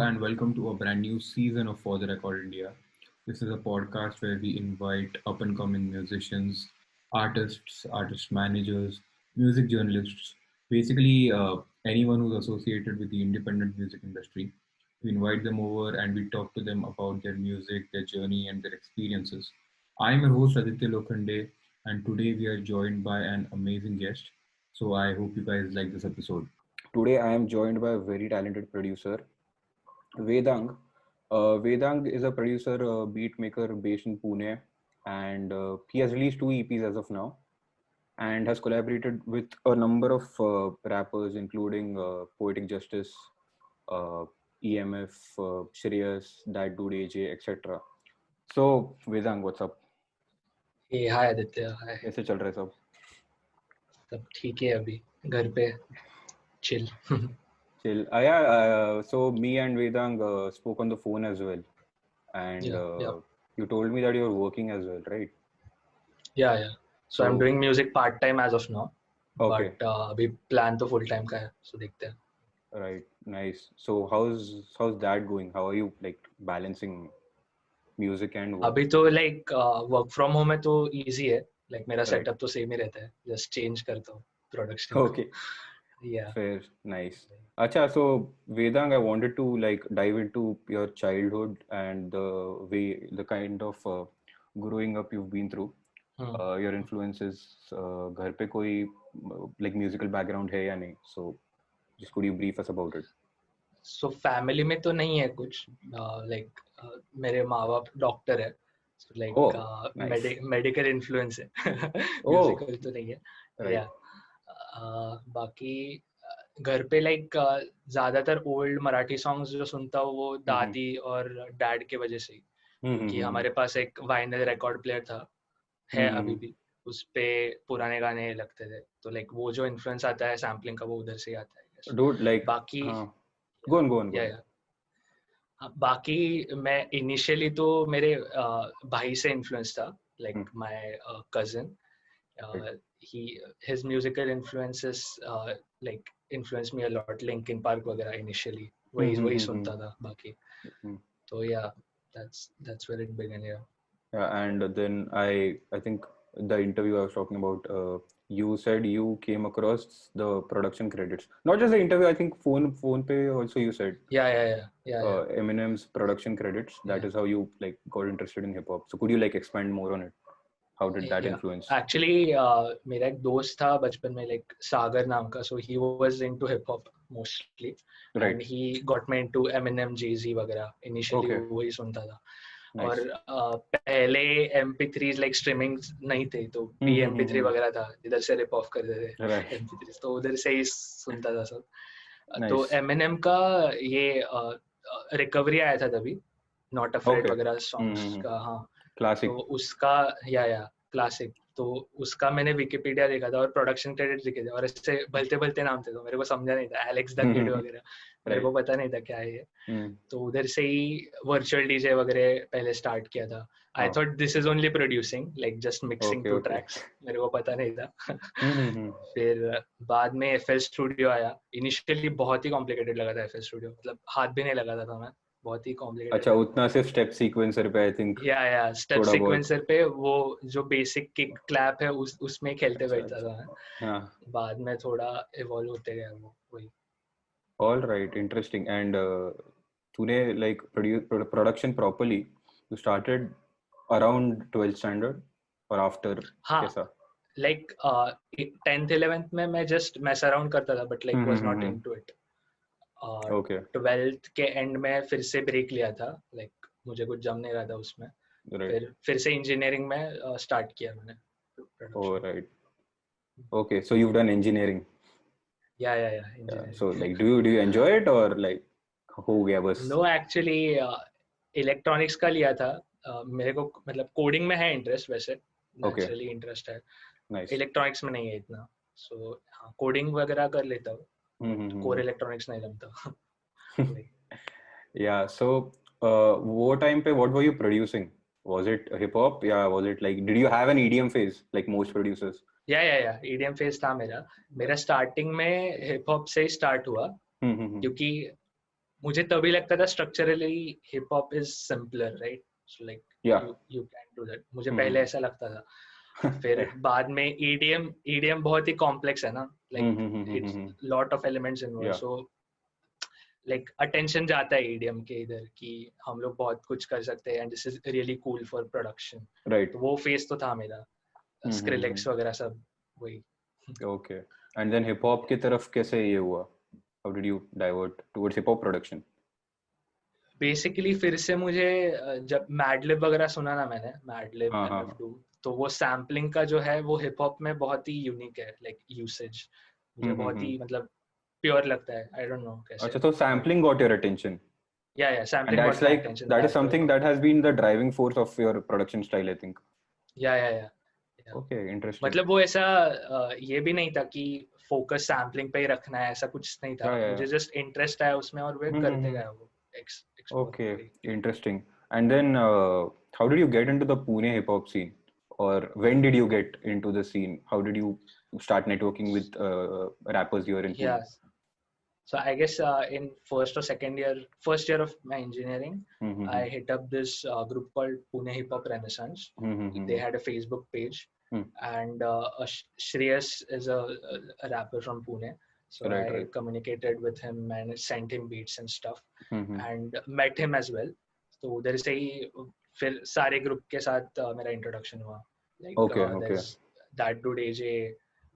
and welcome to a brand new season of For the Record India. This is a podcast where we invite up and coming musicians, artists, artist managers, music journalists, basically anyone who's associated with the independent music industry. We invite them over and we talk to them about their music, their journey, and their experiences. I'm your host Aditya Lokhande, and today we are joined by an amazing guest. So I hope you guys like this episode. Today, I am joined by a very talented producer, Vedang. Vedang is a producer, beat maker based in Pune, and he has released two EPs as of now and has collaborated with a number of rappers, including Poetic Justice, uh, EMF, Shreyas, That Dude AJ, etc. So, Vedang, what's up? हाय आदित्य हाय कैसे चल रहा है सब? सब ठीक है अभी घर पे chill Chill. Yeah, so me and Vedang spoke on the phone as well, and yeah you told me that you're working as well, right? yeah so I'm So, doing music part time as of now okay, but अभी plan तो full time का है so देखते हैं right, nice. So how's that going? How are you like balancing music and work? अभी तो like work from home है तो इजी है लाइक मेरा Right. सेटअप तो सेम ही रहता है जस्ट चेंज करता हूँ production Okay, yeah fair, nice. Acha, so Vedang, I wanted to like dive into your childhood and the kind of growing up you've been through. Your influences, घर पे कोई like musical background है या नहीं? So just could you brief us about it? So family में तो नहीं है कुछ लाइक मेरे माँ बाप डॉक्टर है so like Oh, nice. Medical influence है Oh, म्यूजिकल तो नहीं है right. या बाकी घर पे लाइक ज्यादातर ओल्ड मराठी सॉन्ग्स जो सुनता हूँ वो दादी और डैड के वजह से ही क्योंकि हमारे पास एक वाइनल रिकॉर्ड प्लेयर था है अभी भी उस पे पुराने गाने लगते थे तो लाइक वो जो इन्फ्लुएंस आता है सैम्पलिंग का वो उधर से ही आता है I guess. Dude, like, बाकी go on. या बाकी मैं इनिशियली तो मेरे भाई से इन्फ्लुएंस था like my cousin he his musical influences like influenced me a lot Linkin Park वगैरह initially वही सुनता था बाकी तो yeah that's where it began yeah Yeah, and then I think the interview I was talking about, you said you came across the production credits. Not just the interview, I think phone pay also you said. yeah Eminem's production credits. That is how you like got interested in hip hop. So could you like expand more on it? How did that influence? Actually, मेरा एक दोस्त था बचपन में like सागर नाम का so he was into hip hop mostly Right. and he got me into Eminem, Jay-Z वगैरह initially Okay. वही सुनता था Nice. और पहले MP3s like streaming नहीं थे तो MP3 वगैरह था इधर से रिप ऑफ करते थे Right. MP3s तो उधर से ही सुनता था सब Nice. तो Eminem का ये रिकवरी आया था तभी नॉट अफ्रेड Okay. वगैरह सॉन्ग्स का हाँ Classic. तो उसका या क्लासिक तो उसका मैंने विकिपीडिया देखा था और प्रोडक्शन क्रेडिट दिखे थे और इससे भलते भलते नाम थे तो मेरे को समझा नहीं था एलेक्स द किड वगैरह मेरे को पता नहीं था क्या है ये तो उधर से ही वर्चुअल डीजे वगैरह पहले स्टार्ट किया था I thought this is only producing like just mixing two tracks मेरे को पता नहीं था फिर बाद में FL स्टूडियो आया इनिशियली बहुत ही कॉम्प्लिकेटेड लगा था FL स्टूडियो मतलब हाथ भी नहीं लगाता था मैं बहुत ही कॉम्प्लिकेटेड अच्छा उतना सिर्फ स्टेप सीक्वेंसर पे आई थिंक या स्टेप सीक्वेंसर पे वो जो बेसिक किक क्लैप है उसमें खेलते बैठता था हाँ बाद में थोड़ा इवॉल्व होते गया वो वही ऑल राइट इंटरेस्टिंग एंड तूने like production properly you started around 12th standard और आफ्टर कैसा लाइक 10th 11th में मैं जस्ट मैस अराउंड करता था but like was not into it okay 12th के एंड में फिर से ब्रेक लिया था लाइक मुझे कुछ जम नहीं रहा था उसमें फिर से इंजीनियरिंग में स्टार्ट किया मैंने oh right okay so you have done engineering या so like do you enjoy it or like हो गया बस नो एक्चुअली इलेक्ट्रॉनिक्स का लिया था मेरे को मतलब कोडिंग में है इंटरेस्ट वैसे नेचुरली इंटरेस्ट है इलेक्ट्रॉनिक्स में नहीं है इतना सो कोडिंग वगैरह कर लेता हूँ कोर इलेक्ट्रॉनिक्स नहीं लगता yeah so वो time पे what were you producing was it hip hop yeah was it like did you have an EDM phase like most producers या EDM फेज था मेरा स्टार्टिंग में हिप हॉप से ही start हुआ क्योंकि मुझे तभी लगता था structurally hip hop is simpler, right? So like you can do that, मुझे पहले ऐसा लगता था. फिर बाद में ईडीएम बहुत ही कॉम्प्लेक्स है ना, like it's lot of elements involve. So like attention जाता है ईडीएम के इधर कि हम लोग बहुत कुछ कर सकते हैं and this is really cool for production. Right. तो वो फेस तो था मेरा, स्क्रिलेक्स वगैरह सब वही. Okay. And then hip hop की तरफ कैसे ये हुआ? How did you divert towards hip hop production? Basically फिर से मुझे जब मैडलिब वगैरह सुना ना मैंने, मैडलिब MF2, तो वो सैम्पलिंग का जो है वो हिप हॉप में बहुत ही यूनिक है, लाइक यूसेज मुझे बहुत ही मतलब प्योर लगता है. आई डोंट नो कैसे. अच्छा, तो sampling got your attention. Yeah, sampling and got that's my like attention. that is something that has been the driving force of your production style, I think. Yeah. Okay, interesting. मतलब वो ऐसा ये भी नहीं था कि फोकस सैम्पलिंग पे ही रखना है, ऐसा कुछ नहीं था. मुझे जस्ट इंटरेस्ट आया उसमें और वे करते गया वो. Okay, interesting. And then how did you get into the Pune hip hop scene, or when did you get into the scene? How did you start networking with rappers here in Pune? Yeah, so I guess in first year of my engineering, I hit up this group called Pune Hip Hop Renaissance. They had a Facebook page, and Shreyas is a rapper from Pune. So I communicated with him and sent him beats and stuff, and met him as well. तो उधर से ही फिर सारे group के साथ मेरा introduction हुआ. There's that dude AJ,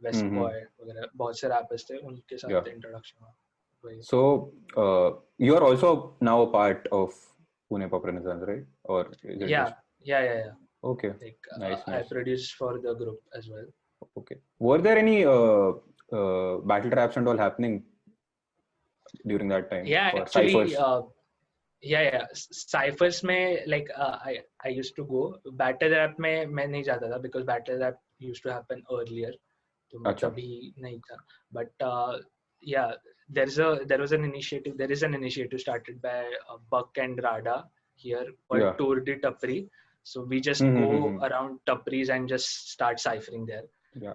West Boy वगैरह बहुत से rappers थे, उनके साथ इंट्रोडक्शन हुआ. So you are also now a part of Pune Hip Hop Renaissance, right? Or is it yeah. Okay. Like, nice. I produced for the group as well. Okay. Were there any battle raps and all happening during that time? Yeah, or actually, ciphers? Ciphers में like I used to go. Battle rap में मैं नहीं जाता था because battle rap used to happen earlier. तो मैं तभी नहीं था. But yeah, there is an initiative started by Buck and Rada here called Tour de Tapri. So we just go around Tapris and just start ciphering there.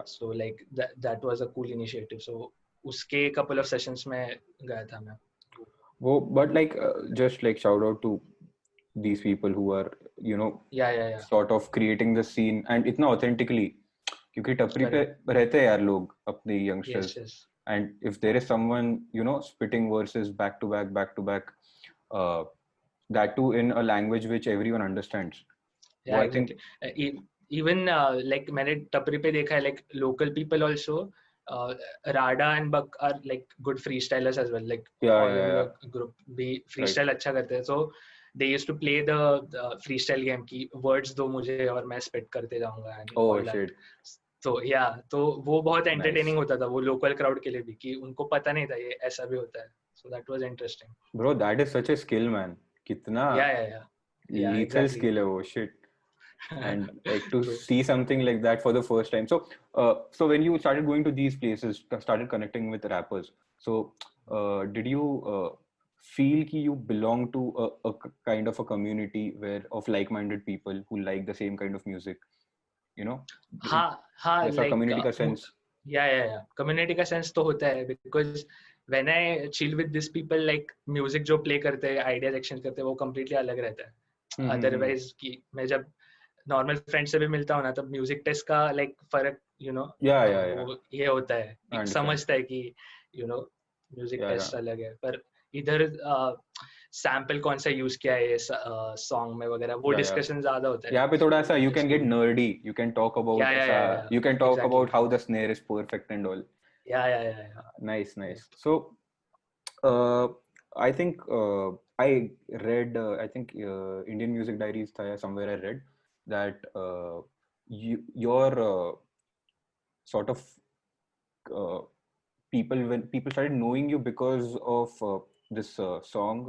So like that was a cool initiative. So उसके couple of sessions में गया था मैं. But like just like shout out to these people who are sort of creating the scene and इतना authentically, क्योंकि टपरी पे रहते हैं यार लोग अपने youngsters. And if there is someone spitting verses back to back, that too in a language which everyone understands. Yeah, exactly. Even like मैंने टपरी पे देखा है, like local people also, Rada and Buck are like good freestylers as well. Like all in the group भी freestyle अच्छा करते हैं. So they used to play the freestyle game की words दो मुझे और मैं spit करते जाऊँगा. Oh shit. तो वो बहुत entertaining होता था वो local crowd के लिए भी, कि उनको पता नहीं था ये ऐसा भी होता है. So that was interesting. Bro, that is such a skill, man. कितना lethal exactly. skill है वो. Shit. And like to see something like that for the first time. So when you started going to these places, started connecting with rappers, so did you feel कि you belong to a kind of a community of like-minded people who like the same kind of music? like community का sense. Yeah. Community का sense तो होता है, because when I chill with these people, like music जो play करते हैं, ideas exchange करते हैं, वो completely अलग रहता है. Otherwise कि मैं जब normal friends से भी मिलता हूँ ना, तब music taste का like फर्क वो ये होता है, समझता है कि music taste अलग है. पर इधर सैंपल कौन सा यूज किया है सॉन्ग में वगैरह, वो डिस्कशन ज्यादा होता है. यहाँ पे थोड़ा सा you can get nerdy, you can talk about you can talk about how the snare is perfect and all. Yeah. Nice. So I think I read I think Indian Music Diaries था या somewhere I read that your sort of when people started knowing you because of this song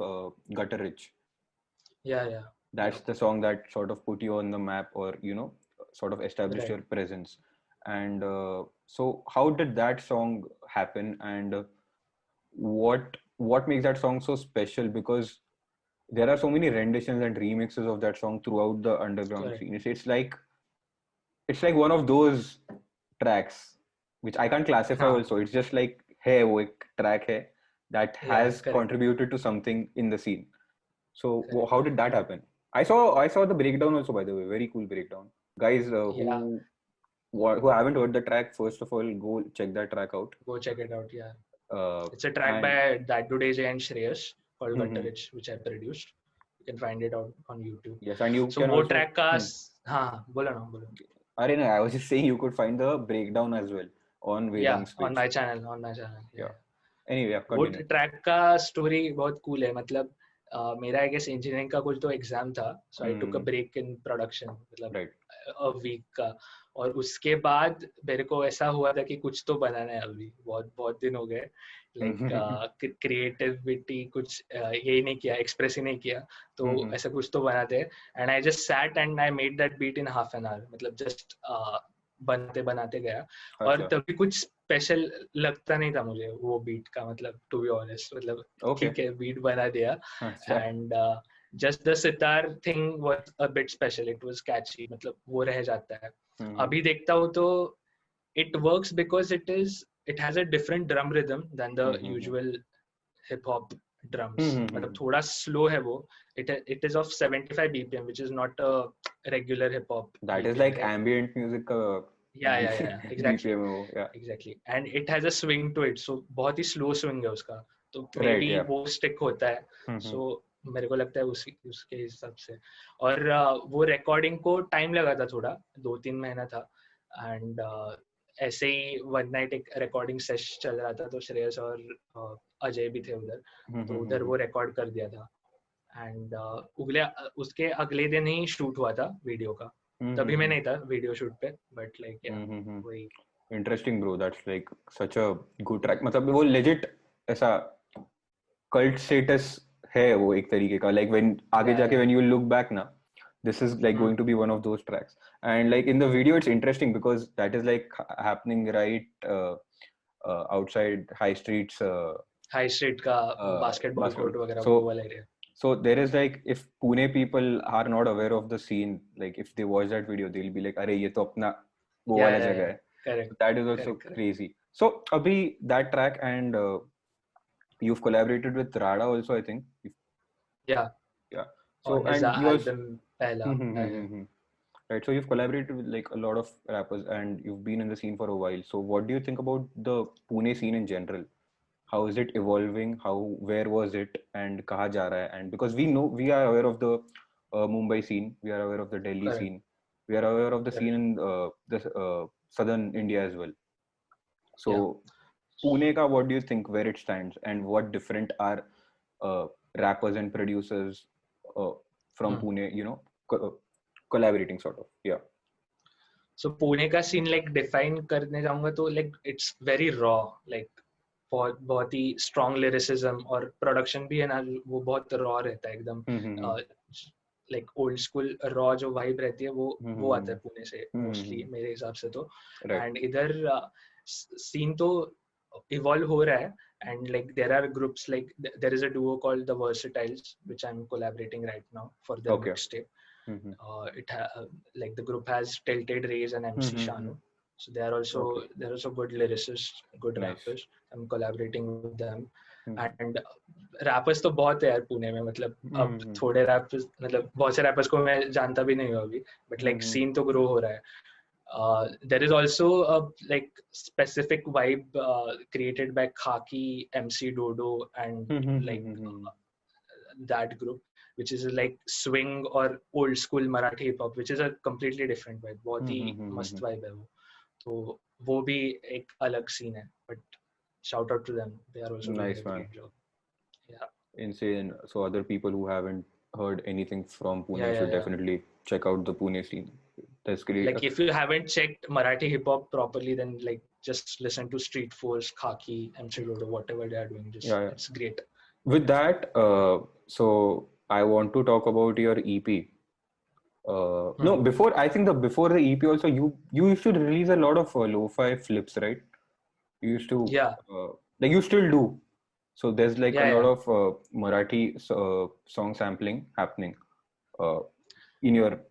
Gutter Rich. Yeah. That's the song that sort of put you on the map, or sort of established your presence. And so how did that song happen, and what makes that song so special? Because there are so many renditions and remixes of that song throughout the underground scene. It's like one of those tracks which I can't classify also. It's just like, hey, wo ek track hai, that Yeah, has correct. contributed to something in the scene. So Correct. how did that happen? I saw the breakdown also, by the way. Very cool breakdown. Guys Yeah, who haven't heard the track, first of all, go check that track out. go check it out. Yeah, Uh, it's a track and by That Dude AJ and Shreyas called Mhm. Gunterich, which I produced. You can find it out on YouTube. Yes, and you So can वो also. track का हाँ बोलो ना बोलो. I know, I was just saying you could find the breakdown as well on Yeah, Vedang's on page. my channel. Yeah. Yeah. Anyway, yeah, वो continue. Track का story बहुत cool है. मतलब मेरा आई गेस इंजीनियरिंग का कुछ तो exam था, सो आई टुक अ ब्रेक इन प्रोडक्शन, मतलब Right. अ वीक का. और उसके बाद मेरे को ऐसा हुआ था कि कुछ तो बनाना है अभी. बहुत बहुत दिन हो गए, लाइक क्रिएटिविटी कुछ यही नहीं किया, एक्सप्रेस ही नहीं किया. तो ऐसा कुछ तो बनाते हैं. And I just sat and I made that beat in half an hour. मतलब जस्ट बनाते बनाते गया. और तभी कुछ स्पेशल लगता नहीं था मुझे वो बीट का. मतलब टू बी ऑनेस्ट, मतलब ठीक है बीट बना दिया. And just the sitar thing was a bit special. It was catchy, मतलब वो रह जाता है. अभी देखता हूँ तो it works because it has a different drum rhythm than the usual hip hop drums. मतलब थोड़ा slow है वो. It is of 75 BPM, which is not a regular hip hop. That is like ambient music. Yeah, exactly. BPM, yeah. Exactly. And it has a swing to it, so बहुत ही slow swing है उसका. तो maybe वो stick होता है. So मेरे को लगता है उसके हिसाब से. और वो recording को time लगा था थोड़ा, 2-3 महीना था. And ऐसे ही वन नाइट एक रिकॉर्डिंग सेशन चल रहा था, तो श्रेयस और अजय भी थे उधर. तो उधर वो रिकॉर्ड कर दिया था. एंड उसके अगले दिन ही शूट हुआ था वीडियो का. तभी मैं नहीं था वीडियो शूट पे, बट लाइक वही. Interesting bro, that's like such a good track. मतलब वो लेजिट ऐसा कल्ट स्टेटस है वो एक तरीके का. लाइक व्हेन आगे जाके व्हेन यू लुक बैक ना, this is like going to be one of those tracks. And like in the video it's interesting because that is like happening right outside high streets, high street ka basketball court वगैरह, so, वो वाला area. So there is like, if Pune people are not aware of the scene, like if they watch that video they'll be like, अरे ये तो अपना वो वाला जगह है. Correct. So that is also crazy. So अभी that track, and you've collaborated with Rada also, I think. Yeah. So on his and you also album Pehla. Right, so you've collaborated with like a lot of rappers and you've been in the scene for a while. So what do you think about the Pune scene in general? How is it evolving? Where was it, and kaha ja raha hai? And because we know, we are aware of the Mumbai scene, we are aware of the Delhi scene, we are aware of the scene in the southern India as well. So Pune ka, what do you think, where it stands, and what different are rappers and producers from Pune, you know, collaborating sort of. Yeah. So Pune का scene like define करने जाऊँगा तो like it's very raw, like बहुत ही strong lyricism, और production भी है ना वो बहुत raw रहता है एकदम. like old school raw जो vibe रहती है वो आता है पुणे से mostly मेरे हिसाब से तो. And इधर scene तो evolve हो रहा है. And like there are groups, like there is a duo called the Versatiles, which I'm collaborating right now for their mixtape. Like the group has Tilted Rays and MC Shanu, so they are also good lyricists, good rappers. I'm collaborating with them. And rappers तो बहुत है यार पुणे में. मतलब अब थोड़े rappers, मतलब बहुत से rappers को मैं जानता भी नहीं हूँ अभी, but like scene तो grow हो रहा है. There is also a like specific vibe created by Khaki, MC Dodo, and like that group, which is like swing or old school Marathi hip hop, which is a completely different vibe. बहुत ही मस्त vibe है वो. तो वो भी एक अलग scene है. But shout out to them, they are also doing a great job. Yeah. Insane. So other people who haven't heard anything from Pune should definitely check out the Pune scene. That's great. Like if you haven't checked Marathi hip hop properly, then like just listen to Street Force, Khaki, MC Dodo, whatever they are doing. Just it's great. With that, so I want to talk about your EP. No, before the EP also, you used to release a lot of lo-fi flips, right? You used to like you still do. So there's like a lot of Marathi song sampling happening in your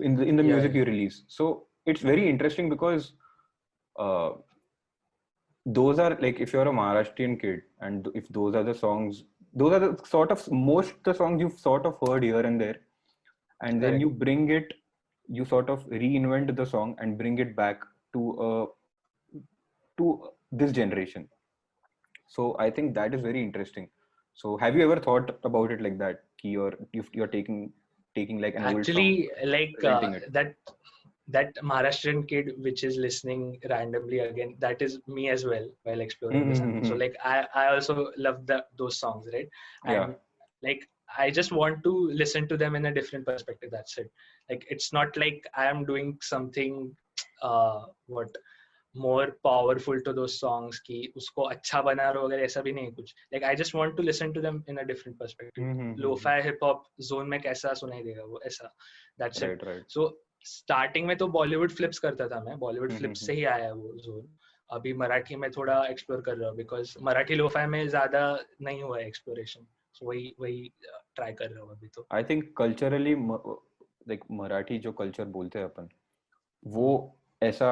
in the music you release. So it's very interesting because those are like, if you're a Maharashtrian kid and if those are the songs, those are the sort of most the songs you've sort of heard here and there, and then you bring it, you sort of reinvent the song and bring it back to this generation. So I think that is very interesting. So have you ever thought about it like that? You're taking like an actually old song, like presenting it. that Maharashtrian kid which is listening randomly again, that is me as well while exploring the sample. So like I also love those songs, right? And Yeah. like I just want to listen to them in a different perspective. That's it. Like it's not like I am doing something what more powerful to those songs कि उसको अच्छा बना रहा हो अगर ऐसा भी नहीं कुछ. Like I just want to listen to them in a different perspective. Lo-fi hip hop zone में कैसा सुनाई देगा वो ऐसा. That's it. Right. So starting में तो Bollywood flips करता था मैं. Bollywood flips से ही आया वो zone. अभी मराठी में थोड़ा explore कर रहा हूँ because मराठी lo-fi में ज़्यादा नहीं हुआ है exploration. So वही try कर रहा हूँ अभी तो. I think culturally like Marathi जो culture बोलते हैं अपन, वो ऐसा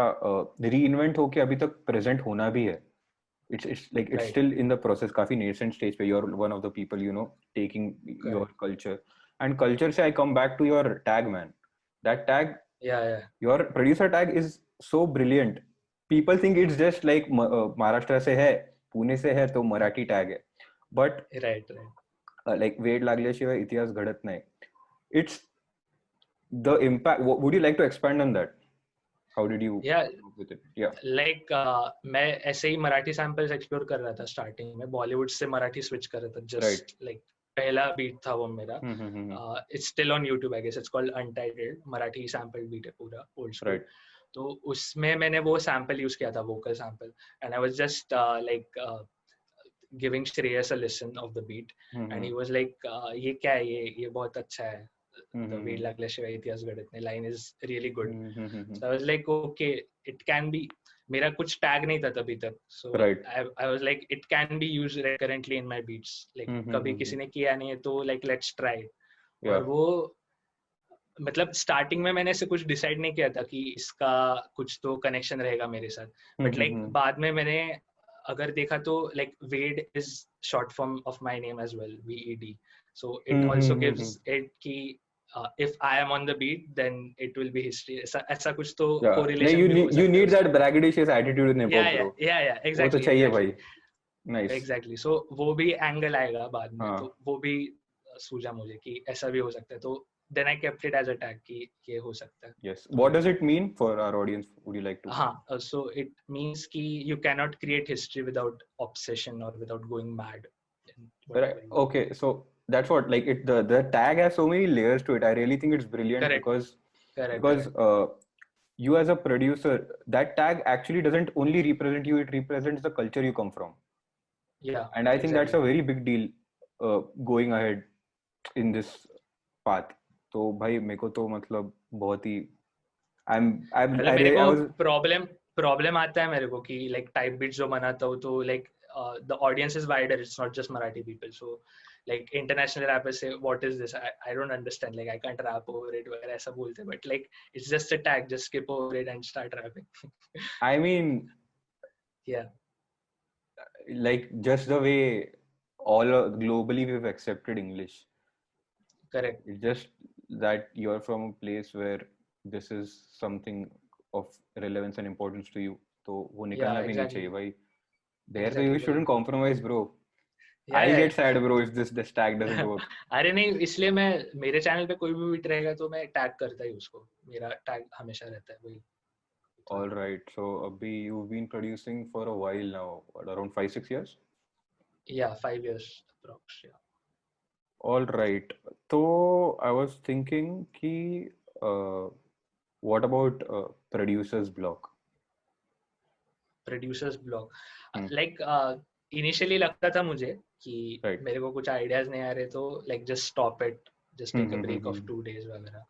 रीइन्वेंट होके अभी तक प्रेजेंट होना भी है. It's like it's still in the process, काफी nascent stage पे. You're one of the people, you know, taking your culture. And culture से I come back to your tag, man. That tag, your producer tag is so brilliant. People think it's just like Maharashtra से है, पुणे से है तो Marathi tag है. But like वेड लागल्याशिवाय इतिहास घडत नाही. It's the impact. Would you like to expand on that? How did you work with it? Yeah. Like मैं ऐसे ही मराठी सैंपल्स एक्सप्लोर कर रहा था स्टार्टिंग में. बॉलीवुड से मराठी स्विच कर रहा था. जस्ट लाइक पहला बीट था वो मेरा. It's still on YouTube I guess. It's called untitled. Marathi sample beat है पूरा ओल्ड स्कूल. तो उसमें मैंने वो सैंपल यूज किया था, vocal sample. And I was just like giving Shreyas a listen of the beat and he was like ये क्या है, ये बहुत अच्छा है. The वेड लागल्याशिवाय इतिहास घडत नाही line is really good. So I was like, okay, it can be. मेरा कुछ tag नहीं था तभी तक. So I was like, it can be used recurrently in my beats. Like कभी किसी ने किया नहीं है तो like let's try. और वो मतलब स्टार्टिंग में मैंने ऐसे कुछ डिसाइड नहीं किया था कि इसका कुछ तो कनेक्शन रहेगा मेरे साथ. बट लाइक बाद में मैंने अगर देखा तो like Ved is short form of my name as well, VED. So it also gives it कि if I am on the beat, then it will be history. ऐसा कुछ तो correlation भी हो सकता है. You need that braggadocious attitude in hip hop, bro. Yeah, exactly. वो तो चाहिए भाई. Nice. Exactly. So वो भी angle आएगा बाद में. तो वो भी सूझा मुझे कि ऐसा भी हो सकता है. तो then I kept it as a tag कि ये हो सकता है. Yes. What does it mean for our audience? Would you like to? हाँ. So it means कि you cannot create history without obsession or without going mad. Right. Okay. So that's what, like, it the tag has so many layers to it. I really think it's brilliant. Because you as a producer, that tag actually doesn't only represent you, it represents the culture you come from. Yeah. And I think that's a very big deal going ahead in this path. तो भाई मेरे को तो मतलब बहुत ही problem आता है मेरे को कि लाइक टाइप बीट्स जो बनाता हूँ तो like the audience is wider. It's not just Marathi people. So like international rappers say, what is this? I don't understand. Like I can't rap over it. वगैरह ऐसा बोलते. But like it's just a tag. Just skip over it and start rapping. I mean, yeah. Like just the way all globally we've accepted English. Correct. It's just that you're from a place where this is something of relevance and importance to you. तो वो निकलना भी नहीं चाहिए भाई. There you shouldn't compromise, bro. I'll get sad, bro, if this tag doesn't work. अरे नहीं, इसलिए मैं मेरे चैनल पे कोई भी बीट रहेगा तो मैं टैग करता ही उसको. मेरा टैग हमेशा रहता है वही. All right. So abhi you've been producing for a while now. What, around 5-6 years? Yeah, 5 years approx. Yeah. All right. So I was thinking ki what about producer's block? Producers block. Like initially लगता था मुझे कि मेरे को कुछ ideas नहीं आ रहे तो like just stop it, just take a break of 2 days वगैरह.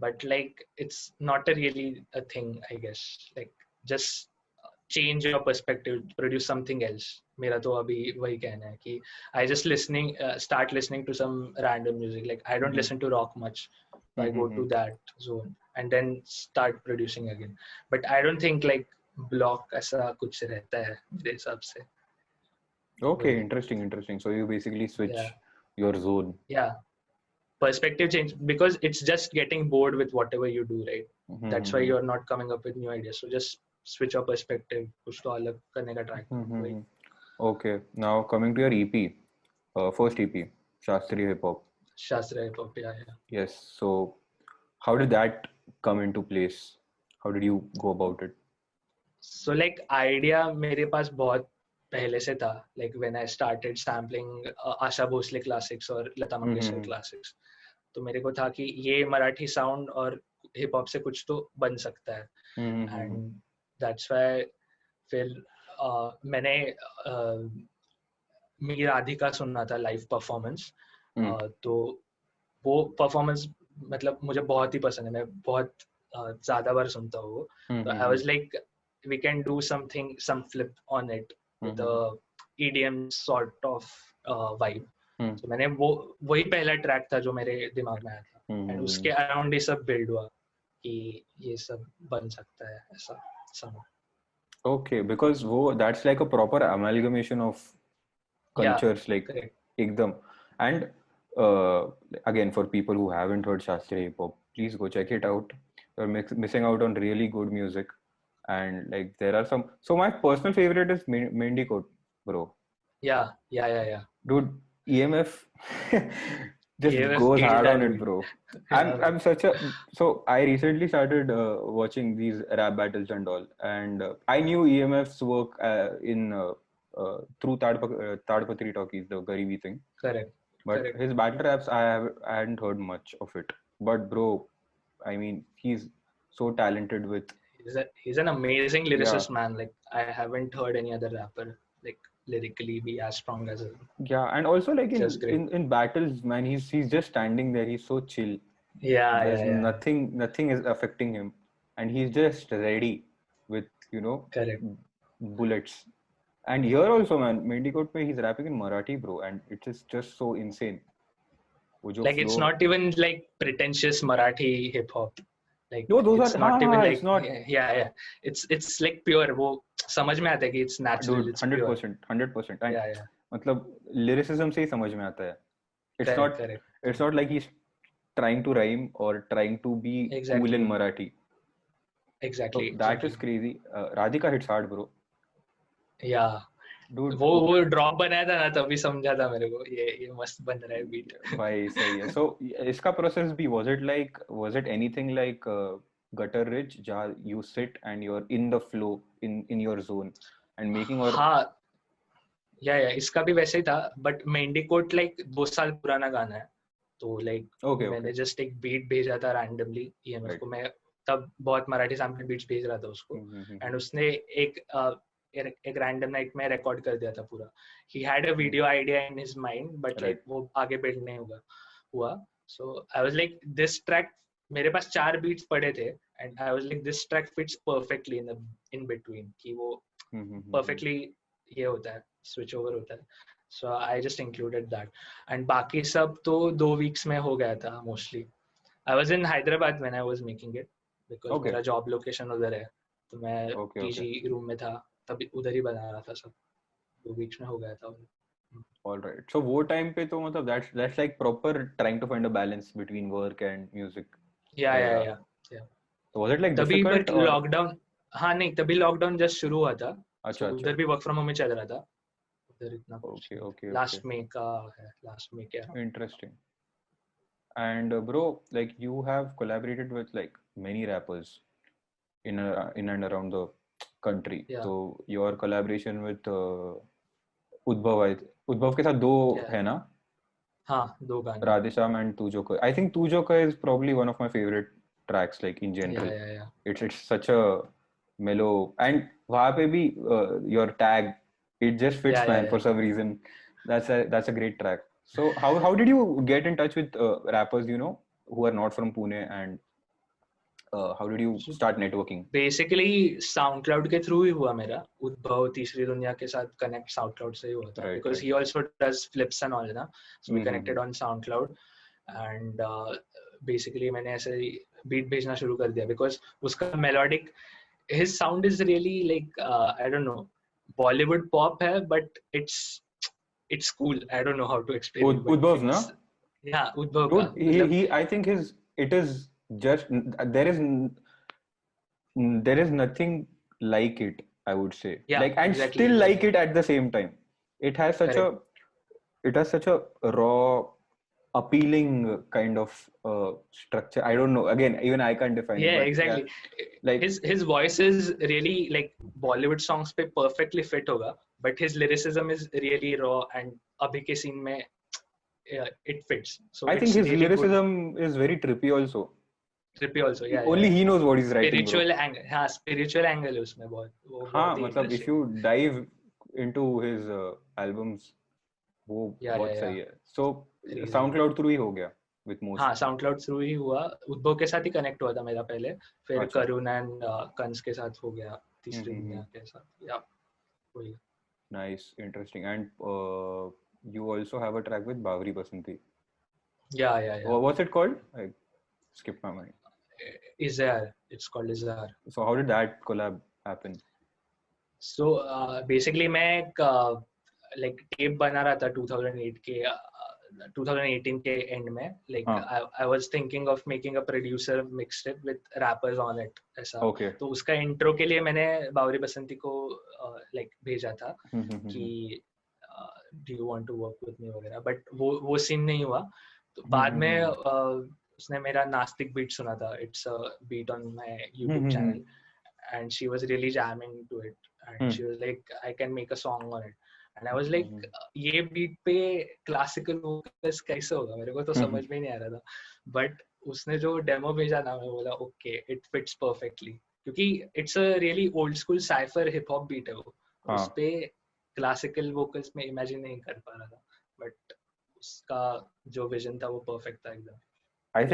But like it's not a really a thing, I guess. Like just change your perspective, produce something else. मेरा तो अभी वही कहना है कि I just start listening to some random music. Like I don't listen to rock much. I go to that zone and then start producing again. But I don't think like block ऐसा कुछ रहता है मेरे हिसाब से. Okay, interesting. So you basically switch your zone. Yeah, perspective change because it's just getting bored with whatever you do, right? That's why you're not coming up with new ideas. So just switch your perspective. कुछ तो अलग करने का try. Okay, now coming to your EP, first EP, Shastriya Hip Hop. Shastriya Hip Hop, yeah. Yes. So how did that come into place? How did you go about it? So like idea मेरे पास बहुत पहले से था. Like when I started sampling Asha Bhosle classics और Lata Mangeshkar classics, तो मेरे को था कि ये मराठी साउंड और हिप हॉप से कुछ तो बन सकता है. एंड दैट्स व्हाई फिर मैंने मीर राधिका सुनना था लाइव परफॉर्मेंस. तो वो परफॉर्मेंस मतलब मुझे बहुत ही पसंद है. मैं बहुत ज्यादा बार सुनता हूँ वो. तो आई was like we can do some flip on it with the EDM sort of vibe. So मैंने वही पहला ट्रैक था जो मेरे दिमाग में आया था. एंड उसके अराउंड ये सब बिल्ड हुआ कि ये सब बन सकता है ऐसा sound. Okay, because that's like a proper amalgamation of cultures, like ekdam. And again, for people who haven't heard Shastriya Hip Hop, please go check it out. You're missing out on really good music. And like there are some, so my personal favorite is Mendicote, bro. Yeah. Dude, EMF just EMF goes hard on it, bro. I'm such a, so I recently started watching these rap battles and all, and I knew EMF's work through Tadpatri Talkies, the Garibi thing. Correct. But his battle raps, I hadn't heard much of it. But bro, I mean, he's so talented with. He's an amazing lyricist, man. Like I haven't heard any other rapper like lyrically be as strong as him. Yeah, and also like in battles, man, he's just standing there. He's so chill. There's nothing is affecting him, and he's just ready with bullets. And here also, man, Mendicote he's rapping in Marathi, bro, and it is just so insane. Like it's not even like pretentious Marathi hip hop. Like no, those it's are not even like it's not. Yeah. It's like pure. वो समझ में आता है कि it's natural. Dude, it's 100%. Yeah. मतलब lyricism से ही समझ में आता है. It's not like he's trying to rhyme or trying to be cool in Marathi. Exactly. So that is crazy. Radhika hits hard, bro. Yeah. Dude, वो drop बनाया था ना तभी समझा था मेरे को ये मस्त बन रहा है बीट. भाई सही है. So इसका process भी was it anything like Gutter Ridge जहाँ you sit and you're in the flow in your zone and making or हाँ इसका भी वैसे ही था. बट मेंडिकोट लाइक 2 साल पुराना गाना है तो लाइक मैंने जस्ट एक बीट भेजा था रैंडमली EMF को. मैं तब बहुत मराठी सैम्पल बीट्स भेज रहा था उसको. एंड उसने एक रैंडम नाइट में रिकॉर्ड कर दिया था पूरा. He had a video idea in his mind but like वो आगे बिल्ड नहीं हुआ. So I was like this track मेरे पास 4 बीट्स पड़े थे and I was like this track fits perfectly in between कि वो परफेक्टली ये होता है स्विच ओवर होता है. So I just included that and बाकी सब तो 2 वीक्स में हो गया था mostly. I was in Hyderabad when I was making it because मेरा जॉब लोकेशन उधर है तो मैं पीजी रूम में था तभी उधर ही बना रहा था सब. 2 वीक्स में हो गया था. All right. So वो टाइम पे तो मतलब that's like proper trying to find a balance between work and music. Yeah. So was it like तभी difficult but लॉकडाउन नहीं तभी लॉकडाउन जस्ट शुरू हुआ था. अच्छा. उधर भी वर्क फ्रॉम होम में चल रहा था उधर इतना. Okay. लास्ट में क्या. Interesting. And bro, like you have collaborated with like many rappers in and around the country. So your collaboration with Udbhav के साथ 2 है ना? हाँ 2 गाने. Radhesham and Tu Jo Koi. I think Tu Jo Koi is probably one of my favorite tracks like in general. Yeah. It's such a mellow and वहाँ पे भी your tag it just fits man for some reason. That's a great track. So how did you get in touch with rappers who are not from Pune and how did you start networking? Basically SoundCloud के through ही हुआ मेरा. उद्भव तीसरी दुनिया के साथ connect SoundCloud से ही हुआ था because he also does flips and all ना. So we connected on SoundCloud and basically मैंने ऐसे beat भेजना शुरू कर दिया because उसका melodic his sound is really like I don't know, Bollywood pop है, but it's cool. I don't know how to explain it, but Udbhav, na? it's yeah, Udbhav का Dude, मतलब I think it is just there is nothing like it, I would say. yeah, Like, and exactly, still like exactly. it at the same time. It has such Correct. it has such a raw, appealing kind of structure. I don't know. Again, even I can't define it, Yeah, but yeah, exactly. like, His voice is really like Bollywood songs पे perfectly fit होगा, but his lyricism is really raw and अभी के scene में it fits. So I think it's his really good. lyricism is very trippy also. Trippy also, yeah, Only yeah. he knows what he's writing, bro. Spiritual angle, हाँ, spiritual angle है उसमें बहुत, वो हाँ, बहुत ही मतलब if interesting. you dive into his albums, वो Yeah, बहुत yeah, सही yeah. है. So Crazy. SoundCloud through ही हो गया with most. हाँ, SoundCloud थ्रू ही हुआ. उद्भव के साथ ही कनेक्ट हुआ था मेरा पहले, फिर अच्छा. करुण एंड कंस के साथ हो गया, तीसरी दुनिया हम्म. के साथ. या वही. Nice, interesting. And you also have a track with Bawri Basanti. Yeah, yeah, yeah. What's it called? I skipped my mind. Izar. It's called Izar. So how did that collab happen? So basically मैं एक like tape बना रहा था 2008 के 2018 के end में, like I was thinking of making a producer mixtape with rappers on it ऐसा. Okay. तो उसका intro के लिए मैंने बावरी बसंती को like भेजा था कि do you want to work with me वगैरह, but वो scene नहीं हुआ. तो बाद में उसने मेरा नास्तिक बीट सुना था. It's a beat on my YouTube channel and she was really jamming to it and she was like I can make a song on it and I was like ये beat पे classical vocals कैसे होगा, मेरे को तो समझ में नहीं आ रहा था. But उसने जो डेमो भेजा ना, मैं बोला okay, it fits perfectly क्योंकि it's a really old school cypher hip hop beat है वो. उस पे classical vocals में imagine नहीं कर पा रहा था, but उसका जो vision था वो perfect था एकदम. I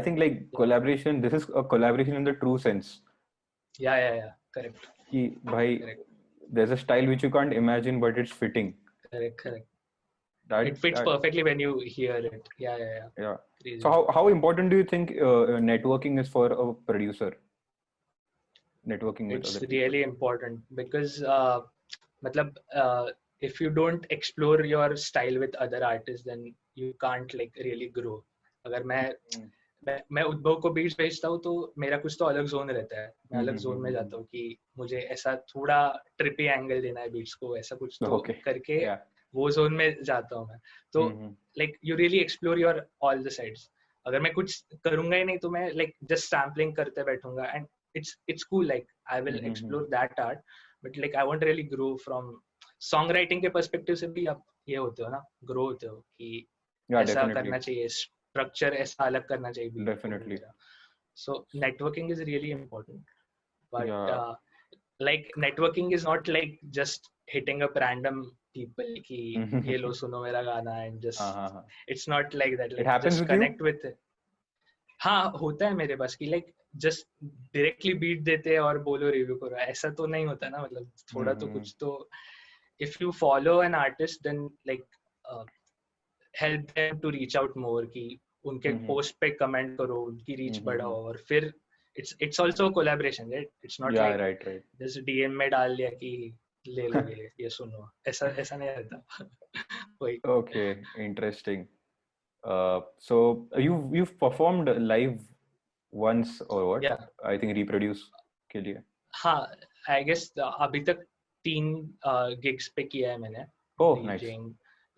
think like collaboration, this is a collaboration in the true sense. Yeah, correct. कि भाई, there's a style which you can't imagine but it's fitting. Correct. It fits perfectly when you hear it. Yeah. Crazy. So how important do you think networking is for a producer? Networking with other people. It's really important because if you don't explore your style with other artists then you can't like really grow. अगर मैं उद्भव को beats भेजता हूँ तो मेरा कुछ तो अलग जोन रहता है, मैं अलग जोन में जाता हूँ कि मुझे ऐसा थोड़ा ट्रिपी एंगल देना है बीट्स को, ऐसा कुछ तो करके वो जोन में जाता हूँ मैं. तो like you really explore your all the sides. अगर मैं कुछ करूंगा ही नहीं तो मैं लाइक जस्ट सैम्पलिंग करते बैठूंगा and it's cool, like I will explore that art but like I won't really grow from song writing के पर्सपेक्टिव से भी आप ये होते हो ना, ग्रो होते हो कि ऐसा करना चाहिए, structure ऐसा अलग करना चाहिए. Definitely. So networking is really important, but like networking is not like just hitting up random people कि ये लो सुनो मेरा गाना and just it's not like that. Like, it happens just with connect you? with it. हाँ, होता है मेरे पास कि like just directly beat देते हैं और बोलो रिव्यू करो, ऐसा तो नहीं होता ना. मतलब थोड़ा तो कुछ तो if you follow an artist then like help them to reach out more कि उनके पोस्ट पे कमेंट करो, उनकी रीच बढ़ाओ और फिर it's also a collaboration, right? It's not like right. just DM में डाल दिया कि ले लो ये सुनो, ऐसा नहीं रहता. Okay, interesting. So you've performed live once or what? Yeah. I think reproduce के लिए. हाँ, I guess अभी तक 3 gigs पे किया है मैंने. Oh, nice.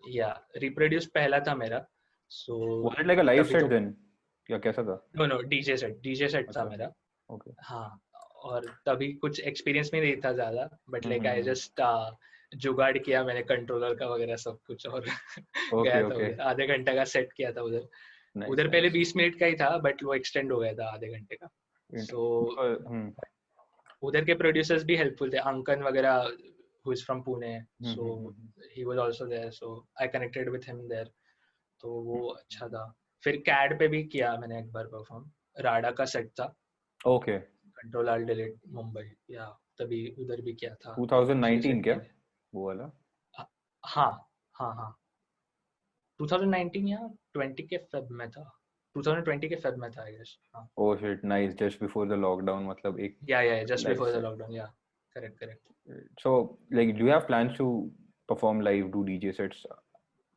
Yeah, reproduce पहला था मेरा. So was it like a live set then? या कैसा था? No, DJ set था मेरा. Okay. हाँ, और तभी कुछ एक्सपीरियंस में नहीं था ज्यादा, बट लाइक आई जस्ट जुगाड़ किया मैंने कंट्रोलर का वगैरह सब कुछ और गया था. आधे घंटे का सेट किया था उधर पहले 20 मिनट का ही था बट वो एक्सटेंड हो गया था आधे घंटे का. सो उधर के प्रोड्यूसर्स भी हेल्पफुल थे, अंकन वगैरह who is from Pune, so he was also there, so I connected with him there. तो वो अच्छा था. फिर कैड पे भी किया मैंने एक बार परफॉर्म, राडा का सेट था. Okay. Control alt delete Mumbai, या तभी उधर भी किया था. 2019 क्या वो वाला? हाँ 2019 या 20 के फेब में था. 2020 के फेब में था I guess. Oh shit, nice. Just before the lockdown, मतलब एक Yeah, just live before the set. lockdown. Yeah, correct. So, like, do you have plans to perform live, do DJ sets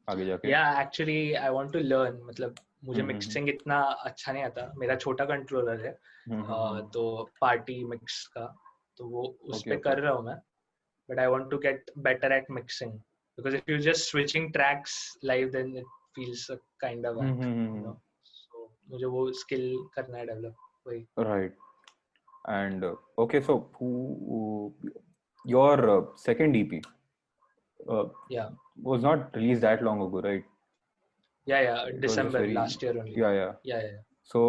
आगे जाके? Yeah, actually I want to learn. मतलब मुझे mixing इतना अच्छा नहीं आता. मेरा छोटा कंट्रोलर है तो पार्टी मिक्स का, तो वो उस पे कर रहा हूँ मैं. But I want to get better at mixing, because if you're just switching tracks live, then it feels a kind of whack, you know. So मुझे वो skill करना है develop. वही. Right. And okay, so your second EP Yeah, was not released that long ago, right? yeah, It was just December very last year only. yeah. Yeah. So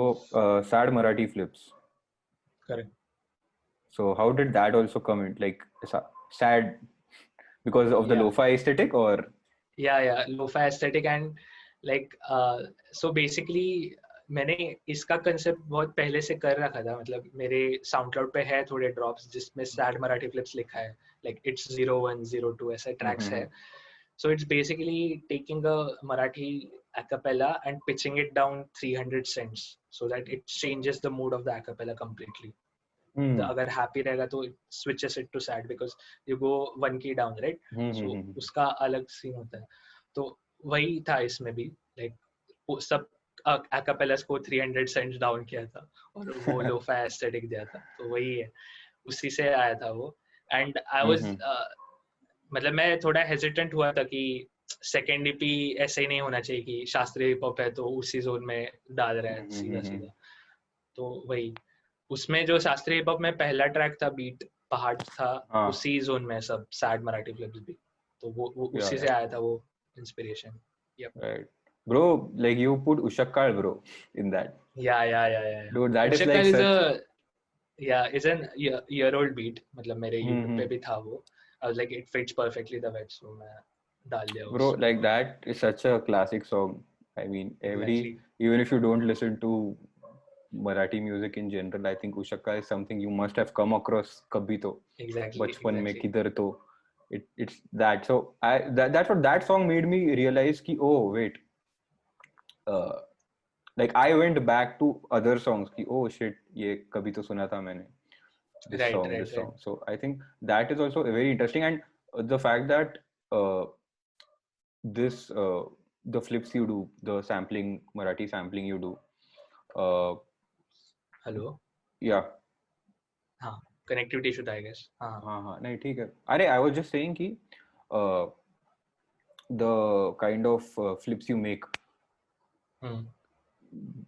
Sad Marathi Flips. Correct. So how did that also come in? Like sad because of the lo-fi aesthetic, or Yeah, lo-fi aesthetic and like so basically मैंने इसका concept बहुत पहले से कर रखा था. मतलब मेरे SoundCloud पे है थोड़े ड्रॉप्स जिसमें सैड मराठी फ्लिप्स लिखा है, like it's 0102 ऐसे ट्रैक्स है. So it's basically taking a Marathi a cappella and pitching it down 300 cents so that it changes the mood of the a cappella completely. अगर happy रहेगा तो it switches it to sad because you go one key down, right? So उसका अलग scene होता है. तो वही था इसमें भी, like सब a cappellas को 300 cents डाउन किया था और वो lo-fi aesthetic दिया था. तो वही है, उसी से आया था वो. And I was मतलब मैं थोड़ा हेजिटेंट हुआ था कि सेकेंड ईपी ऐसे ही नहीं होना चाहिए कि शास्त्रीय हिप हॉप है तो उसी जोन में डाल रहे हैं सीधा. तो वही उसमें जो शास्त्रीय हिप हॉप में पहला ट्रैक था बीट पहाड़ था, उसी जोन में सब सैड मराठी फ्लिप्स भी. तो वो उसी से आया था वो inspiration. Right. Bro, like you put Ushakkal, bro, in that. Yeah. Dude, that is Ushakkal like is such... is an year-old beat. मतलब मेरे YouTube पे भी था वो. I was like, it fits perfectly the vibe, so मैं डाल दिया. Bro, like that is such a classic song. I mean, even if you don't listen to Marathi music in general, I think Ushakka is something you must have come across kabhi to. Exactly. Bachpan mein kidhar to. It's that. So that's what that song made me realize ki, oh wait, like I went back to other songs ki, oh shit, ye kabhi to suna tha maine. This song. So I think that is also very interesting, and the fact that this the flips you do, the sampling, Marathi sampling you do. Hello. Yeah. हाँ, connectivity issue था I guess. हाँ नहीं ठीक है. अरे I was just saying कि the kind of flips you make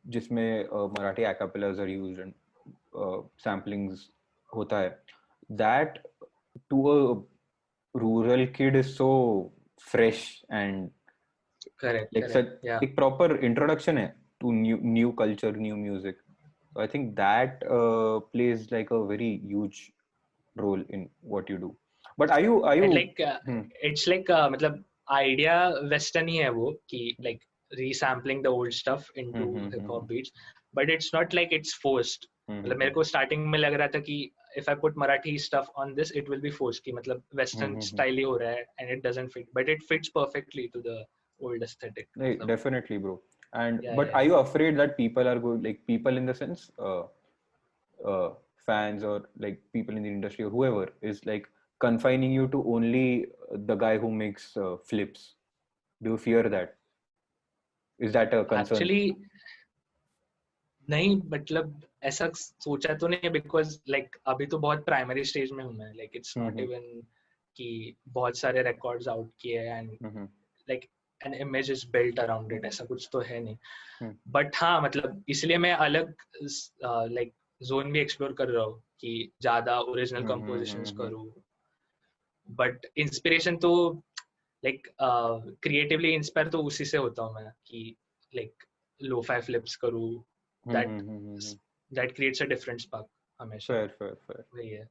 जिसमें Marathi acapellas are used and samplings होता है, that to a rural kid is so fresh and correct. एक proper introduction है to new culture, new music. So I think that plays like a very huge role in what you do. But are you and like it's like मतलब idea western ही है वो कि like resampling the old stuff into hip hop beats, but it's not like it's forced. मतलब मेरे को starting में लग रहा था कि if I put Marathi stuff on this, it will be forced कि मतलब western style ही हो रहा है and it doesn't fit, but it fits perfectly to the old aesthetic. Definitely, bro. And but are you afraid that people are going, like people in the sense fans or like people in the industry or whoever is like confining you to only the guy who makes flips? Do you fear that? Is that a concern? Actually नहीं, मतलब ऐसा सोचा तो नहीं, because like अभी तो बहुत primary stage में हूँ मैं, like it's not even कि बहुत सारे records out किए and like an image is built around it, ऐसा कुछ तो है नहीं. But हाँ मतलब इसलिए मैं अलग like zone भी explore कर रहा हूँ कि ज़्यादा original compositions करूँ. But inspiration तो like creatively inspire तो उसी से होता हूँ मैं कि like lo-fi flips करूँ. That creates a different spark हमेशा. Fair. वही है.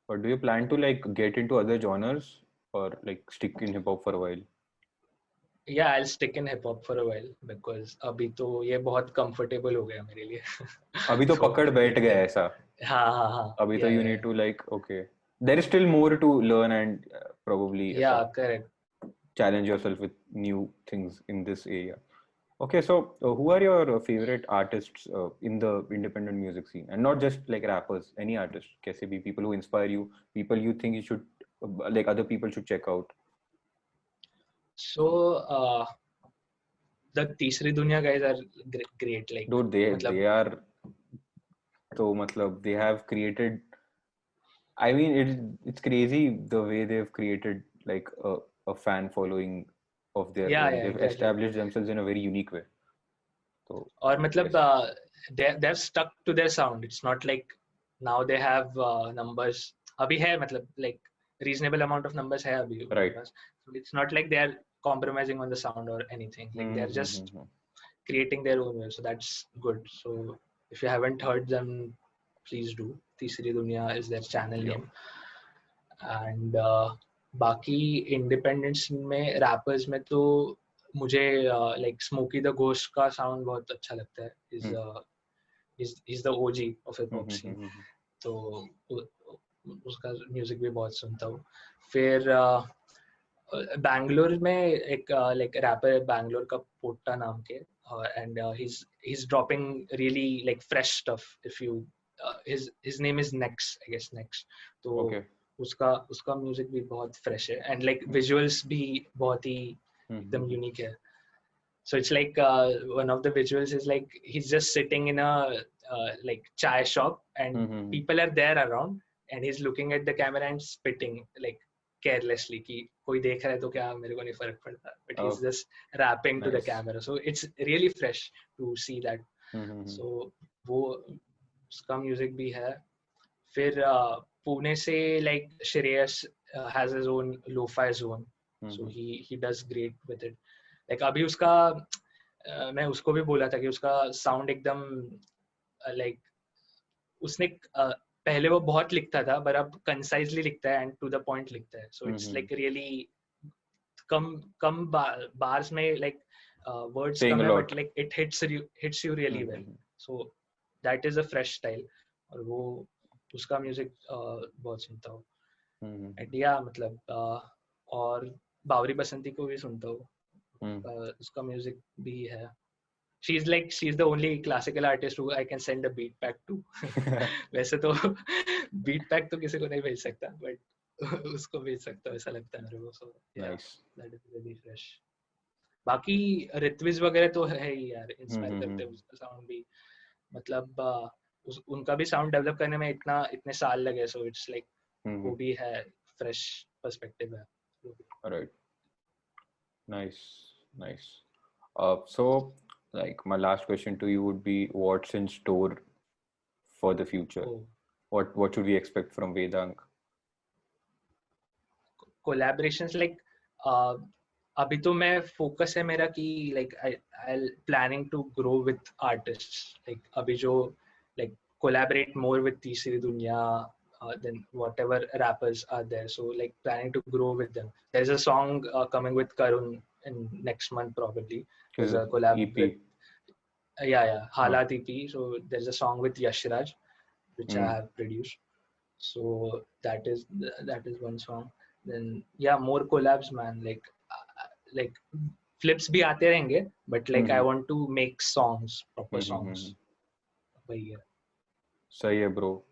But do you plan to like get into other genres or like stick in hip hop for a while? Yeah, I'll stick in hip hop for a while because अभी तो ये बहुत comfortable हो गया मेरे लिए. अभी तो पकड़ बैठ गया ऐसा. हाँ. अभी तो you need to like okay. There is still more to learn and probably correct. challenge yourself with new things in this area. Okay, so who are your favorite artists in the independent music scene, and not just like rappers, any artist? Kaise bhi, people who inspire you, people you think you should like other people should check out. So the तीसरी दुनिया guys are great. Like, Dude, they are so matlab they have created. I mean, it's crazy the way they've created like a fan following of their yeah, own. yeah, They've exactly. established themselves in a very unique way. So और मतलब yes. they're stuck to their sound. It's not like now they have numbers. अभी है मतलब like reasonable amount of numbers है अभी उनके Right. Pass. So it's not like they're compromising on the sound or anything. Like they're just creating their own way. So that's good. So if you haven't heard them, please do. तीसरी दुनिया is their channel name. And बाकी independence में rappers में तो मुझे like Smokey the Ghost का sound बहुत अच्छा लगता है. Is the OG of hip hop scene. तो उसका म्यूजिक भी बहुत सुनता हूँ. फिर बैंगलोर में एक लाइक रैपर है बैंगलोर का, पोट्टा नाम के, and he is dropping really like fresh stuff. If you his name is Nex, I guess Nex. तो उसका म्यूजिक भी बहुत फ्रेश है एंड लाइक विजुअल्स भी बहुत ही एकदम यूनिक है. So it's like one of the visuals is like he's just sitting in a like chai shop and people are there around and he's looking at the camera and spitting like carelessly कि कोई देख रहा है तो क्या मेरे को नहीं फर्क पड़ता, but he's just rapping to the camera. So it's really fresh to see that. So वो उसका म्यूजिक भी है. फिर पुणे से like Shreyas has his own lo-fi zone. So he does great with it. Like अभी उसका मैं उसको भी बोला था कि उसका साउंड एकदम लाइक उसने पहले वो बहुत लिखता था पर अब कंसाइजली लिखता है एंड टू द पॉइंट लिखता है. So it's like really come bars में लाइक वर्ड्स कम है but like it hits you really well. So that is a fresh style और वो उसका म्यूजिक बहुत सुनता हूँ. एंड या मतलब और बावरी बसंती को भी सुनता हूँ. उसका म्यूजिक भी है. she's the only classical artist who I can send a beat pack to. वैसे तो beat pack तो किसी को नहीं भेज सकता but उसको भेज सकता हूँ ऐसा लगता है मेरे को. So yeah, that is really fresh. बाकी ऋत्विज वगैरह तो है ही यार, इंस्पायर करते हैं. उसका साउंड भी मतलब उनका भी साउंड डेवलप करने में इतने साल लगे. So it's like वो भी है, फ्रेश पर्सपेक्टिव है. Right. Nice. So like my last question to you would be, what's in store for the future? What should we expect from Vedang? Collaborations like अभी तो मैं फोकस है मेरा कि like I planning to grow with artists. Like अभी जो like collaborate more with तीसरी दुनिया than whatever rappers are there. So like planning to grow with them. There's a song coming with Karun in next month probably. There's a collab EP. Halat EP. So there's a song with Yashraj which I have produced. So that is one song. Then more collabs man. Like flips भी आते रहेंगे but like I want to make songs, proper songs. Sahi hai bro.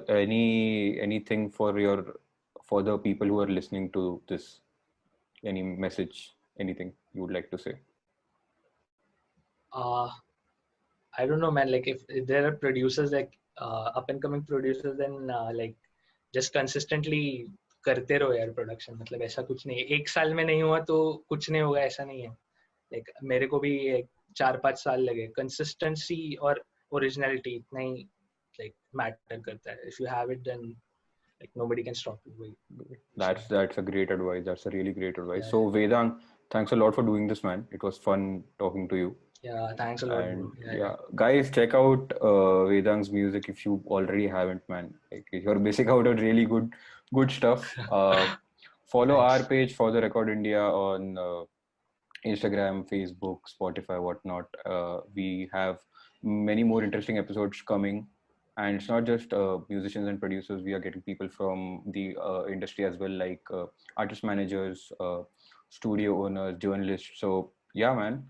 Anything for the people who are listening to this? Any message? Anything you would like to say? I don't know man. Like if there are producers like up and coming producers, then like just consistently करते रहो यार production. मतलब ऐसा कुछ नहीं है, एक साल में नहीं हुआ तो कुछ नहीं होगा ऐसा नहीं है. लाइक मेरे को भी 4-5 साल लगे. कंसिस्टेंसी और ओरिजिनलिटी इतना ही लाइक मैटर करता है. If you have it then like nobody can stop you. That's a great advice. That's a really great advice. Yeah. So Vedang, thanks a lot for doing this, man. It was fun talking to you. Yeah, thanks a lot. And yeah, guys, check out Vedang's music if you already haven't, man. Like, you're missing out on really good stuff. Follow our page for the Record India on Instagram, Facebook, Spotify, whatnot. We have many more interesting episodes coming. And it's not just musicians and producers. We are getting people from the industry as well, like artist managers, studio owners, journalists. So yeah, man.